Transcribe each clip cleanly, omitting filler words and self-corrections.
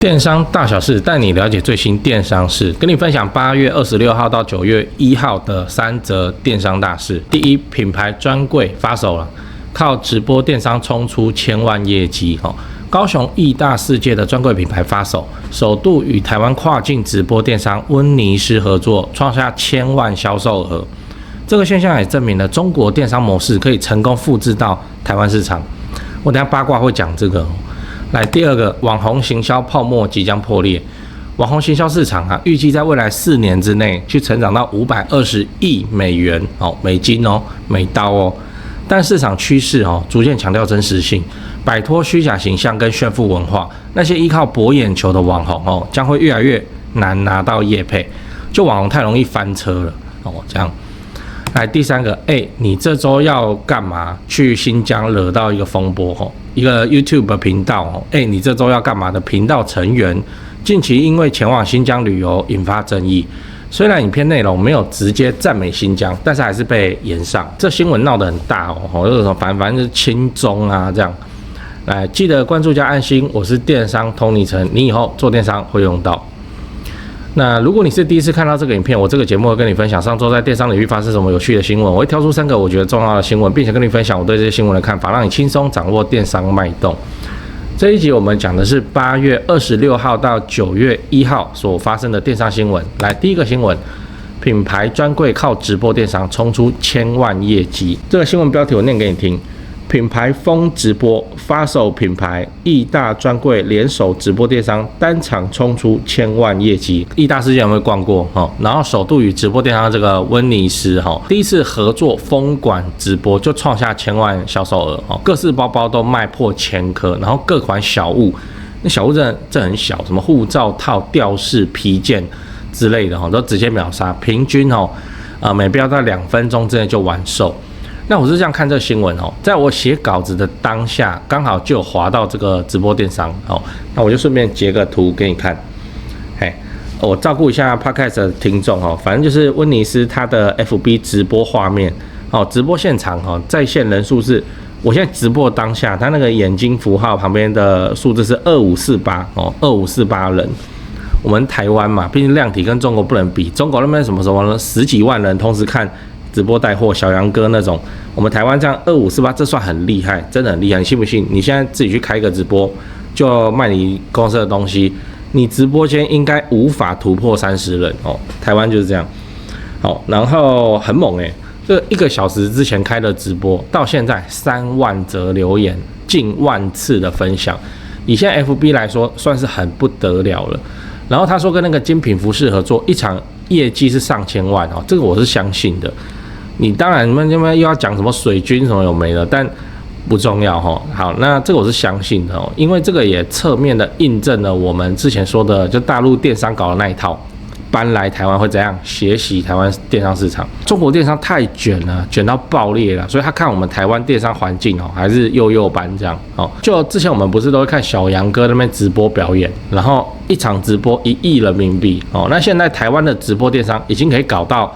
电商大小事，带你了解最新电商事，跟你分享8月26号到9月1号的3则电商大事。第一，品牌专柜发手了，靠直播电商冲出千万业绩。高雄义大世界的专柜品牌发手，首度与台湾跨境直播电商温尼斯合作，创下1000万销售额。这个现象也证明了中国电商模式可以成功复制到台湾市场。我等一下八卦会讲这个。来，第二个，网红行销泡沫即将破裂。网红行销市场预计在未来4年之内去成长到520亿美元美金每刀但市场趋势逐渐强调真实性，摆脱虚假形象跟炫富文化。那些依靠博眼球的网红将会越来越难拿到业配，就网红太容易翻车了这样。来，第三个，你这周要干嘛？去新疆惹到一个风波一个 YouTube 频道你这周要干嘛的频道成员，近期因为前往新疆旅游引发争议。虽然影片内容没有直接赞美新疆，但是还是被延上。这新闻闹得很大反正就是亲中这样。来，记得关注加安心，我是电商通尼陈，你以后做电商会用到。那如果你是第一次看到这个影片，我这个节目会跟你分享上周在电商领域发生什么有趣的新闻，我会挑出3个我觉得重要的新闻，并且跟你分享我对这些新闻的看法，让你轻松掌握电商脉动。这一集我们讲的是8月26号到9月1号所发生的电商新闻。来，第一个新闻，品牌专柜靠直播电商冲出1000万业绩。这个新闻标题我念给你听。品牌疯直播，发手品牌义大专柜联手直播电商，单场冲出1000万业绩。义大世界有没有逛过然后首度与直播电商这个温尼斯第一次合作封馆直播就创下1000万销售额各式包包都卖破1000颗，然后各款小物，那小物真的很小，什么护照套、吊饰、皮件之类的都直接秒杀，平均每标在2分钟之内就完售。那我是这样看这个新闻在我写稿子的当下，刚好就有滑到这个直播电商那我就顺便截个图给你看。我照顾一下 Podcast 的听众反正就是温尼斯他的 FB 直播画面直播现场在线人数是，我现在直播当下，他那个眼睛符号旁边的数字是25482548人。我们台湾嘛，毕竟量体跟中国不能比，中国那边什么10几万人同时看直播带货，小杨哥那种，我们台湾这样2548，这算很厉害，真的很厉害，你信不信？你现在自己去开一个直播，就卖你公司的东西，你直播间应该无法突破30人台湾就是这样。然后很猛这1个小时之前开的直播，到现在3万则留言，近10000次的分享，以现在 FB 来说，算是很不得了了。然后他说跟那个精品服饰合作，一场业绩是上千万这个我是相信的。你当然你们又要讲什么水军什么有没的，但不重要好，那这个我是相信的因为这个也侧面的印证了我们之前说的，就大陆电商搞的那一套，搬来台湾会怎样血洗台湾电商市场。中国电商太卷了，卷到爆裂了，所以他看我们台湾电商环境还是幼班这样就之前我们不是都会看小杨哥那边直播表演，然后一场直播1亿人民币那现在台湾的直播电商已经可以搞到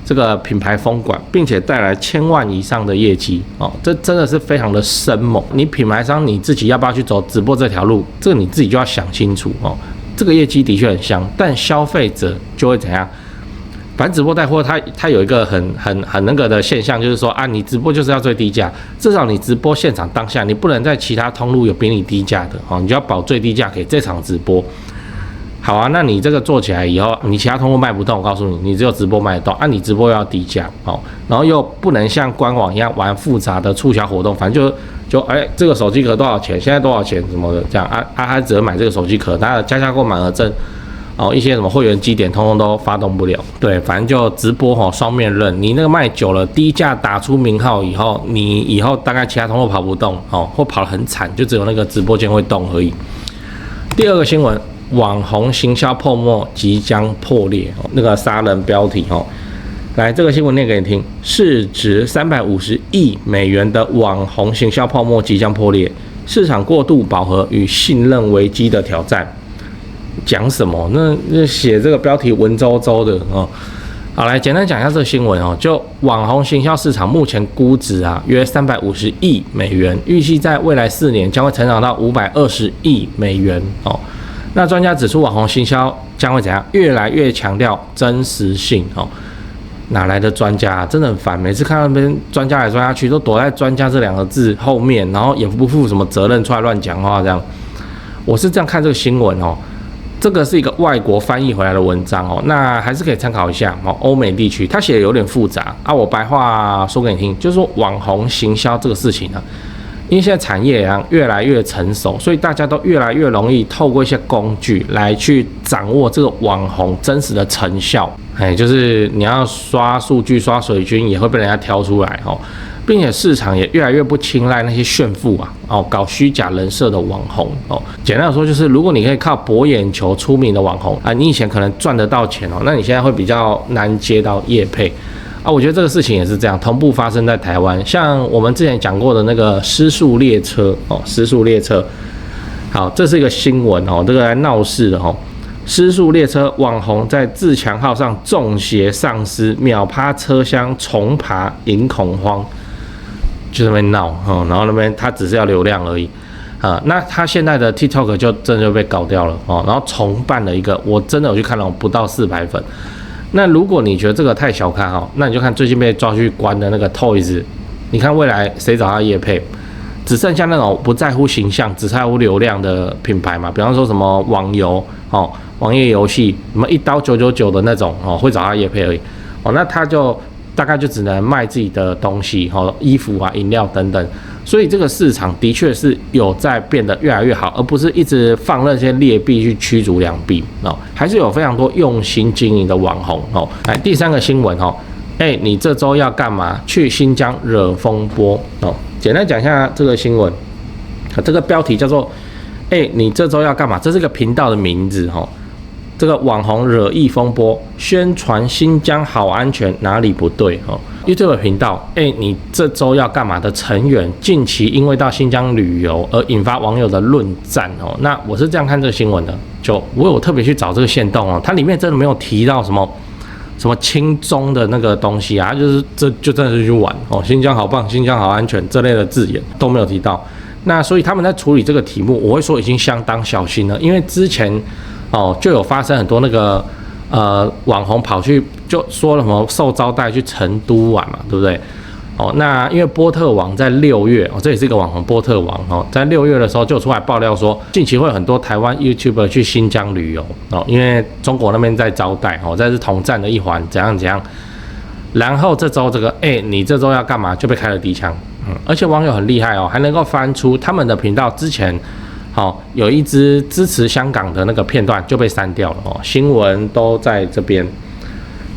这个品牌封馆，并且带来1000万以上的业绩这真的是非常的生猛。你品牌商你自己要不要去走直播这条路，这个你自己就要想清楚这个业绩的确很香，但消费者就会怎样？反正直播带货它有一个很那个的现象，就是说你直播就是要最低价，至少你直播现场当下，你不能在其他通路有比你低价的你就要保最低价给这场直播。好那你这个做起来以后，你其他通路卖不动，我告诉你，你只有直播卖得动你直播又要低价然后又不能像官网一样玩复杂的促销活动，反正就这个手机壳多少钱，现在多少钱什么的这样他只能买这个手机壳，他的加价购满额赠一些什么会员积点通通都发动不了。对，反正就直播双面刃，你那个卖久了，低价打出名号以后，你以后大概其他通路跑不动或跑得很惨，就只有那个直播间会动而已。第二个新闻，网红行销泡沫即将破裂那个杀人标题来，这个新闻念给你听，市值350亿美元的网红行销泡沫即将破裂，市场过度饱和与信任危机的挑战。讲什么？那写这个标题文绉绉的好，来简单讲一下这个新闻就网红行销市场目前估值约350亿美元，预计在未来4年将会成长到520亿美元那专家指出，网红行销将会怎样？越来越强调真实性哦。哪来的专家啊？真的很烦，每次看到那边专家来专家去，都躲在专家这2个字后面，然后也不负什么责任，出来乱讲话这样。我是这样看这个新闻哦，这个是一个外国翻译回来的文章哦，那还是可以参考一下哦。欧美地区他写的有点复杂啊，我白话说给你听，就是说网红行销这个事情呢，因为现在产业啊越来越成熟，所以大家都越来越容易透过一些工具来去掌握这个网红真实的成效。就是你要刷数据、刷水军，也会被人家挑出来哦，并且市场也越来越不青睐那些炫富搞虚假人设的网红哦。简单的说，就是如果你可以靠博眼球出名的网红你以前可能赚得到钱哦，那你现在会比较难接到业配我觉得这个事情也是这样，同步发生在台湾。像我们之前讲过的那个失速列车失速列车，好，这是一个新闻这个来闹事的失速列车网红在自强号上中邪丧尸，秒趴车厢重爬引恐慌，就在那边闹然后那边他只是要流量而已那他现在的 TikTok 就真的就被搞掉了然后重办了一个，我真的有去看了，不到400粉。那如果你觉得这个太小看那你就看最近被抓去关的那个 Toys， 你看未来谁找他业配？只剩下那种不在乎形象、只在乎流量的品牌嘛，比方说什么网游网页游戏，什么1刀999的那种会找他业配而已那他就大概就只能卖自己的东西衣服啊、饮料等等。所以这个市场的确是有在变得越来越好，而不是一直放任这些劣币去驱逐良币还是有非常多用心经营的网红来，第3个新闻你这周要干嘛？去新疆惹风波简单讲一下这个新闻，这个标题叫做你这周要干嘛？这是个频道的名字这个网红惹疫风波，宣传新疆好安全，哪里不对？YouTube 频道你这周要干嘛的成员，近期因为到新疆旅游而引发网友的论战那我是这样看这个新闻的，就我有特别去找这个限动它里面真的没有提到什么亲中的那个东西啊，就是这就真的是去玩新疆好棒，新疆好安全这类的字眼都没有提到。那所以他们在处理这个题目，我会说已经相当小心了，因为之前就有发生很多那个网红跑去就说了什么受招待去成都玩嘛，对不对？那因为波特王在6月这也是一个网红波特王在6月的时候就出来爆料说，近期会有很多台湾 YouTuber 去新疆旅游因为中国那边在招待这是统战的一环，怎样怎样。然后这周这个你这周要干嘛就被开了第一枪而且网友很厉害还能够翻出他们的频道之前有一支支持香港的那个片段就被删掉了新闻都在这边。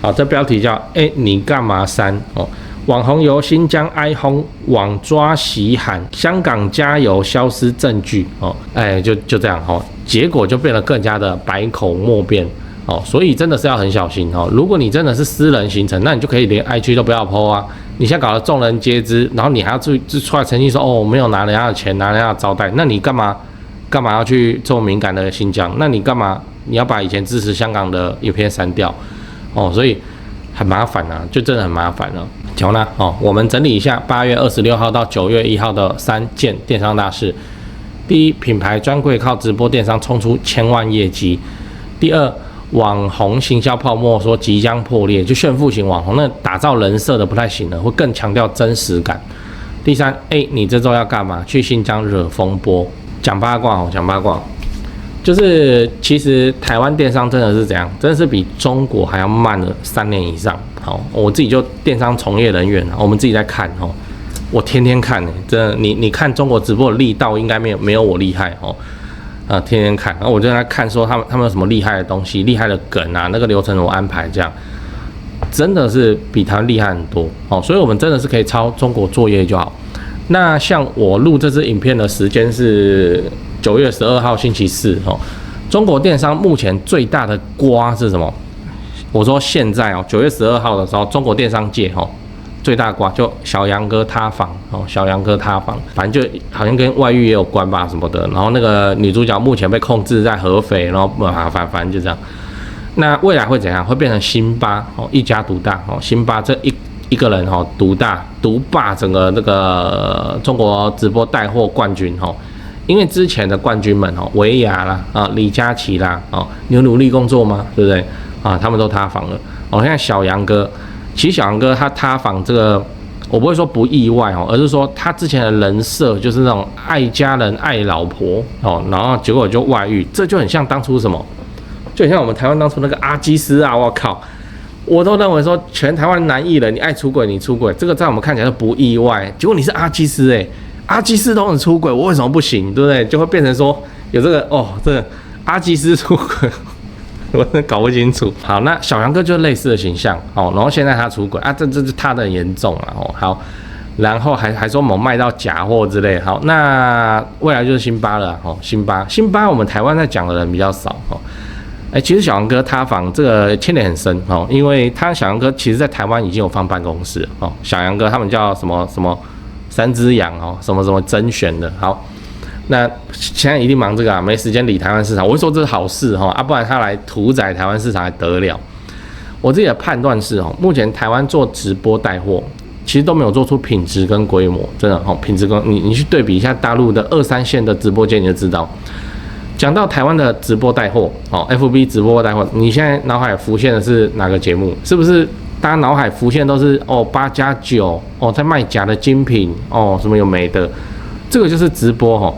好，这标题叫你干嘛删网红游新疆哀轰，网抓袭喊，香港加油消失证据就这样结果就变得更加的百口莫辩所以真的是要很小心如果你真的是私人行程，那你就可以连 IG 都不要 po 啊。你现在搞得众人皆知，然后你还要出来澄清说我没有拿人家的钱，拿人家的招待，那你干嘛要去这么敏感的新疆？那你干嘛你要把以前支持香港的影片删掉所以很麻烦就真的很麻烦了。好呢我们整理一下8月26号到9月1号的3件电商大事。第一，品牌专柜靠直播电商冲出1000万业绩。第二，网红行销泡沫说即将破裂，就炫富型网红那打造人设的不太行了，会更强调真实感。第三，你这周要干嘛？去新疆惹风波。讲八卦就是其实台湾电商真的是怎样，真的是比中国还要慢了3年以上。我自己就电商从业人员我们自己在看我天天看真的，你看中国直播的力道应该没有我厉害天天看，然后我就在看说他们有什么厉害的东西、厉害的梗啊，那个流程怎么安排，这样真的是比他厉害很多所以我们真的是可以抄中国作业就好。那像我录这支影片的时间是9月12号星期四中国电商目前最大的瓜是什么？我说现在9月12号的时候，中国电商界最大的瓜就小杨哥塌房小杨哥塌房，反正就好像跟外遇也有关吧什么的。然后那个女主角目前被控制在合肥，然后反正就这样。那未来会怎样？会变成辛巴一家独大辛巴这一个人独霸整个那个中国直播带货冠军因为之前的冠军们维亚啦李佳琦啦你有努力工作吗？对不对他们都塌房了现在小杨哥，其实小杨哥他塌房这个，我不会说不意外而是说他之前的人设就是那种爱家人爱老婆然后结果就外遇，这就很像当初什么，就很像我们台湾当初那个阿基斯啊，我靠！我都认为说全台湾男艺人，你爱出轨你出轨，这个在我们看起来都不意外。结果你是阿基斯阿基斯都能出轨，我为什么不行？对不对？就会变成说有这个这个阿基斯出轨，我真的搞不清楚。好，那小杨哥就是类似的形象然后现在他出轨这他的很严重了好，然后还说某卖到假货之类。好，那未来就是辛巴了辛巴我们台湾在讲的人比较少其实小杨哥塌房这个牵连很深因为小杨哥其实在台湾已经有放办公室小杨哥他们叫什么什么三只羊什么什么甄选的。好，那现在一定忙这个没时间理台湾市场。我会说这是好事不然他来屠宰台湾市场还得了？我自己的判断是目前台湾做直播带货，其实都没有做出品质跟规模，真的品质跟你去对比一下大陆的2、3线的直播间，你就知道。讲到台湾的直播带货FB 直播带货，你现在脑海浮现的是哪个节目？是不是大家脑海浮现都是8+9在卖假的精品什么有没的？这个就是直播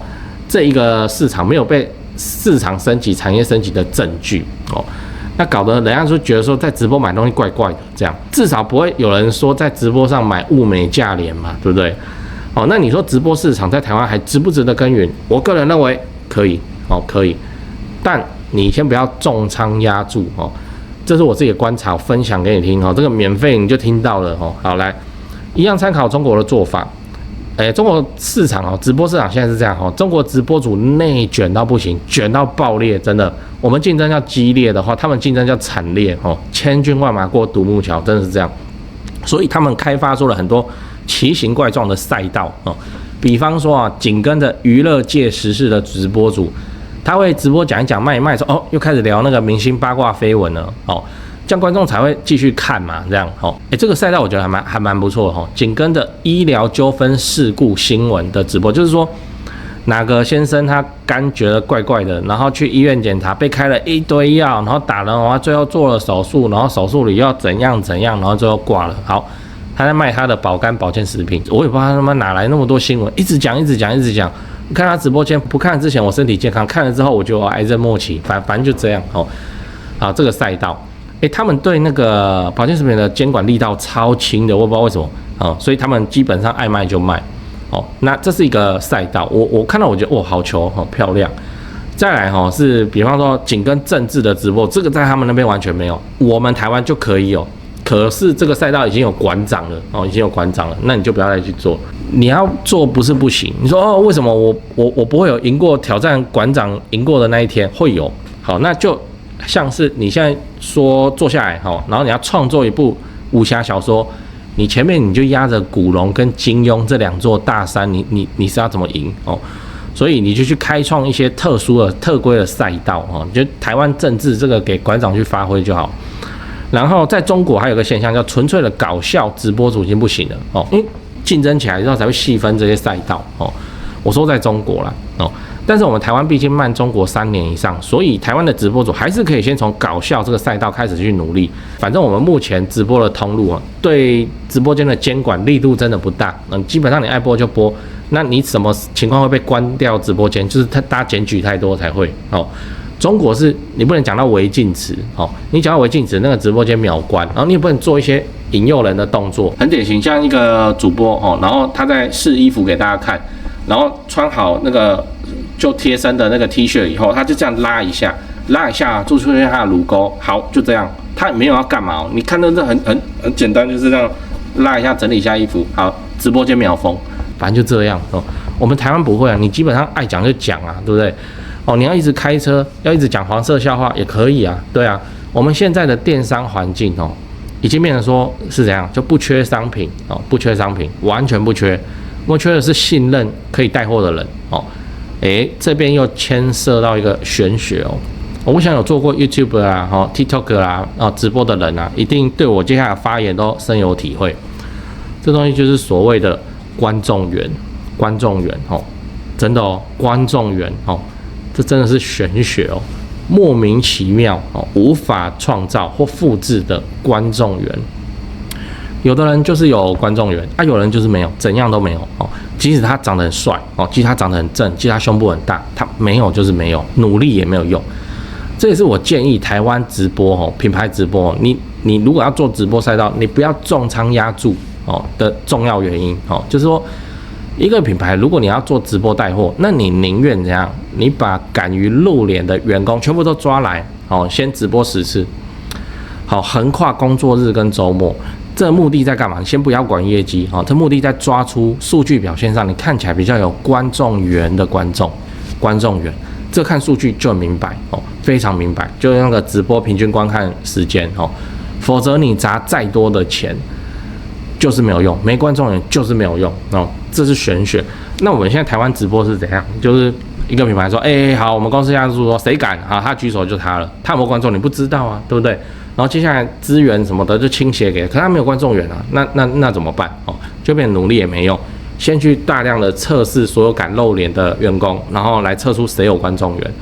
这一个市场没有被市场升级、产业升级的证据那搞得人家就觉得说在直播买东西怪怪的，这样至少不会有人说在直播上买物美价廉嘛，对不对？那你说直播市场在台湾还值不值得耕耘？我个人认为可以可以，但你先不要重仓压住这是我自己的观察，分享给你听这个免费你就听到了好，来一样参考中国的做法。中国市场直播市场现在是这样中国直播主内卷到不行，卷到爆裂，真的。我们竞争叫激烈的话，他们竞争叫惨烈千军万马过独木桥，真的是这样。所以他们开发出了很多奇形怪状的赛道比方说紧跟着娱乐界时事的直播主，他会直播讲一讲卖一卖说又开始聊那个明星八卦绯闻了这样观众才会继续看嘛，这样这个赛道我觉得还蛮不错的紧跟着医疗纠纷事故新闻的直播，就是说哪个先生他肝觉得怪怪的，然后去医院检查，被开了一堆药，然后打了最后做了手术，然后手术里要怎样，然后最后挂了。好，他在卖他的保肝保健食品，我也不知道他他妈哪来那么多新闻，一直讲。看他直播间，不看之前我身体健康，看了之后我就癌症末期，反正就这样好，这个赛道，他们对那个保健食品的监管力道超轻的，我不知道为什么所以他们基本上爱卖就卖那这是一个赛道，我看到我觉得好球漂亮。再来是比方说紧跟政治的直播，这个在他们那边完全没有，我们台湾就可以可是这个赛道已经有馆长了那你就不要再去做。你要做不是不行，你说为什么我不会有赢过挑战馆长赢过的那一天？会有。好，那就像是你现在说坐下来然后你要创作一部武侠小说，你前面你就压着古龙跟金庸这2座大山，你是要怎么赢所以你就去开创一些特殊的特规的赛道就台湾政治这个给馆长去发挥就好。然后在中国还有个现象叫纯粹的搞笑直播主已经不行了因为竞争起来之后才会细分这些赛道我说在中国啦但是我们台湾毕竟慢中国3年以上，所以台湾的直播主还是可以先从搞笑这个赛道开始去努力。反正我们目前直播的通路对直播间的监管力度真的不大基本上你爱播就播，那你什么情况会被关掉直播间？就是大家检举太多才会中国是你不能讲到违禁词你讲到违禁词，那个直播间秒关，然后你也不能做一些引诱人的动作，很典型，像一个主播然后他在试衣服给大家看，然后穿好那个就贴身的那个 T 恤以后，他就这样拉一下，就出现他的乳沟，好，就这样，他也没有要干嘛你看到这很简单，就是这样拉一下，整理一下衣服，好，直播间秒封，反正就这样我们台湾不会你基本上爱讲就讲对不对？你要一直开车，要一直讲黄色笑话也可以对啊。我们现在的电商环境已经变成说是怎样，就不缺商品不缺商品，完全不缺，我缺的是信任可以带货的人这边又牵涉到一个玄学我想有做过 YouTube 啦TikTok 啦直播的人一定对我接下来发言都深有这东西就是所谓的观众缘真的哦，观众缘哦，这真的是玄学哦，莫名其妙哦，无法创造或复制的观众缘。有的人就是有观众缘，有人就是没有，怎样都没有哦。即使他长得很帅哦，即使他长得很正，即使他胸部很大，他没有就是没有，努力也没有用。这也是我建议台湾直播哦，品牌直播，你如果要做直播赛道，你不要重仓压注哦的重要原因哦，就是说一个品牌，如果你要做直播带货，那你宁愿怎样？你把敢于露脸的员工全部都抓来哦，先直播10次，好，横跨工作日跟周末。这目的在干嘛？先不要管业绩，这目的在抓出数据表现上你看起来比较有观众缘的观众缘，这看数据就很明白哦，非常明白，就那个直播平均观看时间哦，否则你砸再多的钱就是没有用，没观众缘就是没有用哦，这是玄学。那我们现在台湾直播是怎样？就是一个品牌说，好，我们公司现在说谁敢啊？他举手就他了，他有没有观众你不知道啊，对不对？然后接下来资源什么的就倾斜给，可是他没有观众缘啊，那怎么办哦？就变成努力也没用，先去大量的测试所有敢露脸的员工，然后来测出谁有观众缘，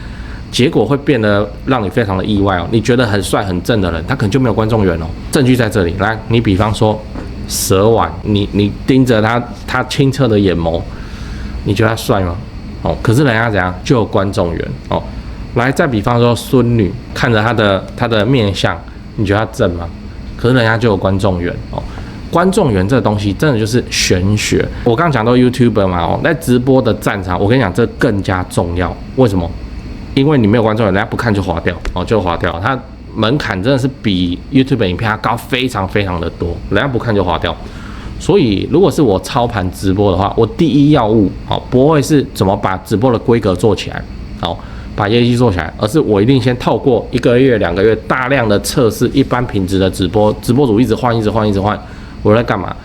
结果会变得让你非常的意外哦。你觉得很帅很正的人，他可能就没有观众缘哦。证据在这里，来，你比方说蛇丸，你盯着他清澈的眼眸，你觉得他帅吗？哦，可是人家怎样就有观众缘哦。来，再比方说孙女，看着他的面相。你觉得他正吗？可是人家就有观众缘哦。观众缘这个东西真的就是玄学。我刚刚讲到 YouTuber 嘛哦，在直播的战场，我跟你讲这更加重要。为什么？因为你没有观众缘，人家不看就划掉哦，就划掉。它门槛真的是比 YouTube 影片高非常非常的多，人家不看就划掉。所以如果是我操盘直播的话，我第一要务哦，不会是怎么把直播的规格做起来哦。把业绩做起来，而是我一定先透过1个月、2个月大量的测试一般品质的直播主一直换，我在干嘛？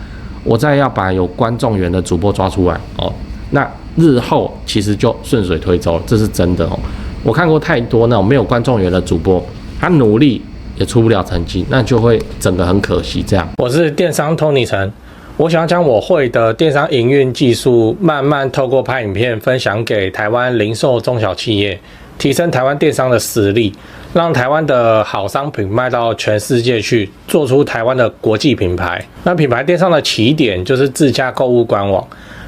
我在要把有观众缘的主播抓出来哦。那日后其实就顺水推舟，这是真的哦。我看过太多那种没有观众缘的主播，他努力也出不了成绩，那就会整个很可惜。这样，我是电商 Tony 陈。我想要将我会的电商营运技术，慢慢透过拍影片分享给台湾零售中小企业，提升台湾电商的实力，让台湾的好商品卖到全世界去，做出台湾的国际品牌。那品牌电商的起点就是自家购物官网。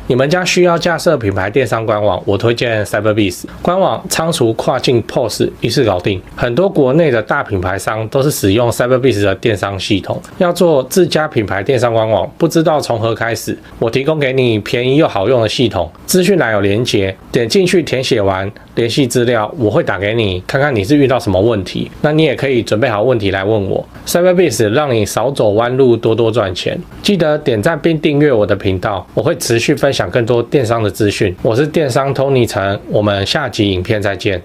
你们家需要架设品牌电商官网，我推荐 Cyberbiz 官网，仓储、跨境 POS 一次搞定。很多国内的大品牌商都是使用 Cyberbiz 的电商系统。要做自家品牌电商官网，不知道从何开始，我提供给你便宜又好用的系统，资讯栏有连结，点进去填写完联系资料，我会打给你，看看你是遇到什么问题。那你也可以准备好问题来问我。Cyberbiz 让你少走弯路，多多赚钱。记得点赞并订阅我的频道，我会持续分享更多电商的资讯。我是电商 Tony 陈，我们下集影片再见。